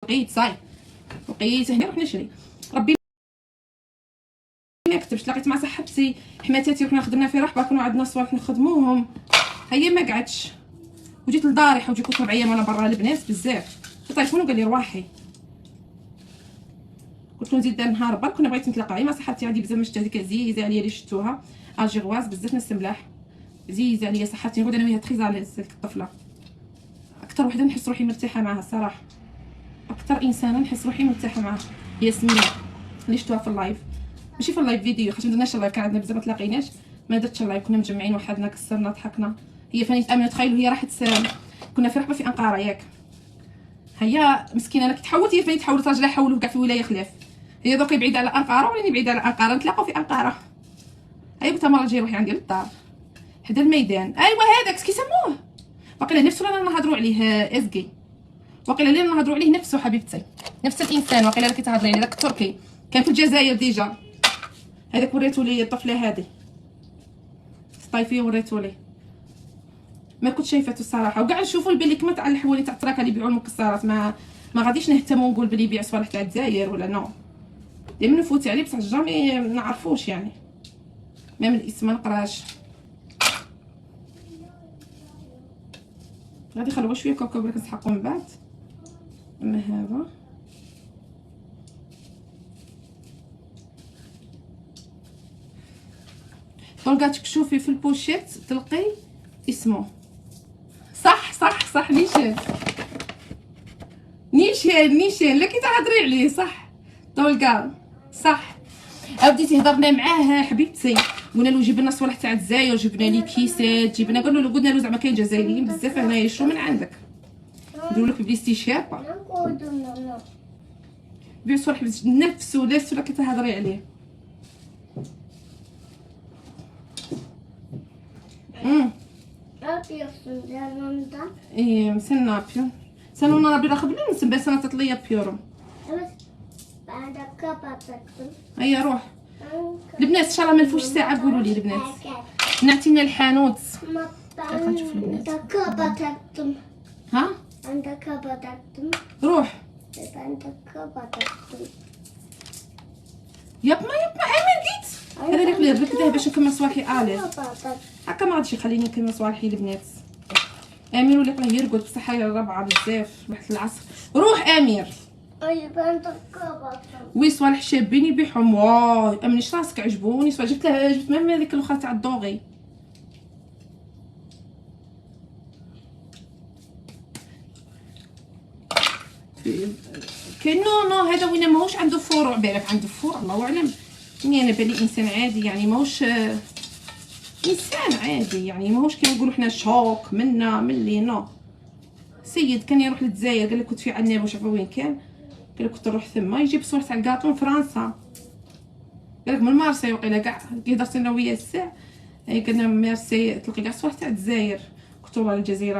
لقيت صاي لقيت هنا رحنا نشري ربي ما كتبش. لقيت مع صاحبتي حماتاتي رحنا خدمنا في رحبه، كانوا عندنا صوالح نخدموهم، هي ما قعدتش وجيت لداري. حوجي كنت 4 ايام وانا برا البنات بزاف. التليفون وقال لي رواحي، قلت له نزيد نهار برك كنا بغيت نتلاقى مع صاحبتي. عندي بزاف مشت هذيك عزيزه عليا اللي شفتوها الجيغواز، بزاف ناس ملاح عزيزه عليا صاحبتي. نقعد انا وياها تري زاليز ديك الطفله، اكثر وحده نحس روحي مرتاحه معها الصراحه، اكثر انسانه نحس روحي مرتاحه معها هي سميه اللي شفتوها في اللايف، ماشي في اللايف فيديو خاطر ما درناش اللايف، كان عندنا بزاف ما تلاقيناش، ما درتش اللايف، كنا مجمعين وحدنا كسرنا ضحكنا. هي فانيت امنه، تخيلوا هي راحت كنا في رحبه في انقره ياك، هي مسكينه انا كي تحولت هي فانيت تحولت، راجلها حولوا كاع في ولايه خلاف، هي دوك بعيد على انقره ولاني بعيد على انقره، نتلاقاو في انقره. هي قلت مرة جاي روحي عندي للدار حدا الميدان، ايوا هذاك كيسموه واقيلا نفسه اللي نهضروا عليه ازكي، واقيلا اللي نهضروا عليه نفسه حبيبتي، نفس الانسان واقيلا اللي كتهضري عليه، داك التركي كان في الجزائر ديجا، هذاك وريتو لي الطفله هذه طايفيه وريتو لي، ما كنت شايفته الصراحه. وكاع نشوفوا البلي كما تاع الحوالي تاع التراكه اللي يبيعوا المكسرات، ما غاديش نهتم ونقول بلي يبيع صوالح تاع الجزائر ولا نو، دائما نفوت عليه بصح جامي ما نعرفوش يعني، ما من الاسم ما نقراش. غادي نخلوها شويه كاكاو برك نسحقو من بعد. اما هذا دونك تشوفي في البوشيت تلقي اسمه صح نيشان لا كي تهضري عليه صح دونك صح. بديتي هضرنا معاه حبيبتي، قلنا له جبنا صوالح تاع الجزائر، جبنا لي كيسات، قلنا له زعما كاين جزائريين بزاف هنايا، شنو من عندك نديروا لك بليستي شابه بيع صوالح نفسه لا كي تهضري عليه. ايه مسنا بيون سنونا ربي راخ بلي نسبه سنه تطليه بيورم. هيا روح البنات ان شاء الله ما نفوش ساعه، قولوا لي البنات نعتي من الحانوت. نشوف البنات ها روح ياب ما انا لقيت هذا اللي قلت لك باش نكمل صوالحي اليز هكا، ما غاديش يخليني نكمل صوالحي البنات. امير ولا بغى يرقد بصح هي الرابعه بزاف واحد العصر. روح امير وي صوالح شابين يبيعهم، واو امنيش راسك عجبوني صوالح، جبت ميم هذيك الاخرى تاع الدوغي. كاين نو هذا وين ماهوش عنده فروع، بالك عنده فروع الله اعلم، يعني انا بالي انسان عادي يعني ماهوش انسان عادي يعني ماهوش كيما نقولوا حنا شوك منا ملي نو. سيد كان يروح للجزائر قال لك كنت في عناب واش عرفوا وين كان، قال لك كنت نروح ثم يجيب صور تاع الكاطون فرنسا، قال لك من مارسي وقيلا كاع كي هضرت انا وياه الساعه قلنا ميرسي تلقي كاع صور تاع الجزائر، كنت والله الجزيره